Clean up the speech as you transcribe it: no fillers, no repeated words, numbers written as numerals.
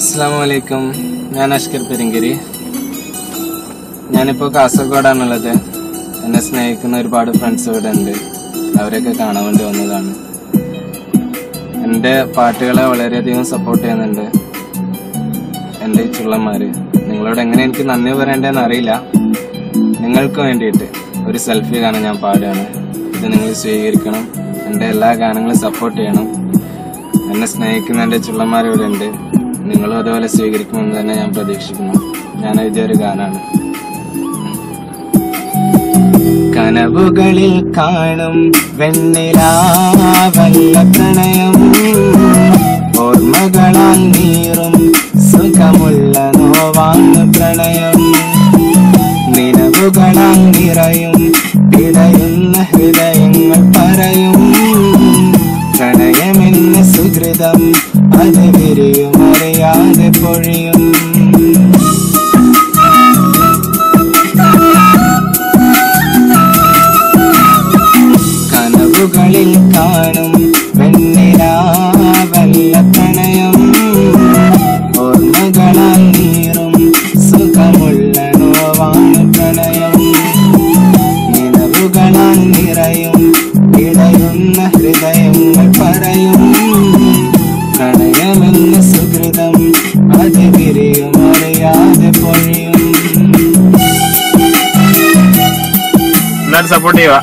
അസ്സലാമലൈക്കും. ഞാൻ അഷ്കർ പെരിങ്കരി. ഞാനിപ്പോൾ കാസർഗോഡാണുള്ളത്. എന്നെ സ്നേഹിക്കുന്ന ഒരുപാട് ഫ്രണ്ട്സ് ഇവിടെ ഉണ്ട്. അവരെയൊക്കെ കാണാൻ വേണ്ടി വന്നതാണ്. എൻ്റെ പാട്ടുകളെ വളരെയധികം സപ്പോർട്ട് ചെയ്യുന്നുണ്ട് എൻ്റെ ഈ ചുള്ളന്മാർ. നിങ്ങളോട് എങ്ങനെ എനിക്ക് നന്ദി പറയേണ്ടതെന്ന് അറിയില്ല. നിങ്ങൾക്ക് വേണ്ടിയിട്ട് ഒരു സെൽഫി ഗാനം ഞാൻ പാടുകയാണ്. ഇത് നിങ്ങൾ സ്വീകരിക്കണം. എൻ്റെ എല്ലാ ഗാനങ്ങളും സപ്പോർട്ട് ചെയ്യണം. എന്നെ സ്നേഹിക്കുന്ന എൻ്റെ ചുള്ളന്മാരിവിടെ ഉണ്ട്. നിങ്ങളും അതുപോലെ സ്വീകരിക്കുമെന്ന് തന്നെ ഞാൻ പ്രതീക്ഷിക്കുന്നു. ഞാൻ എഴുതിയൊരു ഗാനാണ്. കനവുകളിൽ കാണും വെണ്ണിലാവല്ല പ്രണയം, ഓർമ്മകളാൽ നീറും സുഖമുള്ള നോവാണ് പ്രണയം. നിലവുകളാൽ നിറയും പിടയുന്ന ഹൃദയങ്ങൾ പറയും, പ്രണയമെന്ന സുഹൃതം അത് വിരിയും അറിയാതെ പൊഴിയും. കനവുകളിൽ കാണും വെണ്ണിലാവല്ല പ്രണയം, ഓർമ്മകളാൽ നീറും സുഖമുള്ള നോവാണ് പ്രണയം. നിലവുകളാൽ നിറയും ഇടയുന്ന ഹൃദയങ്ങൾ പറയും, പ്രണയമെന്ന സുഹൃതം അത് വിരിയും അറിയാതെ പൊഴിയും. സപ്പോർട്ട് ചെയ്യുക.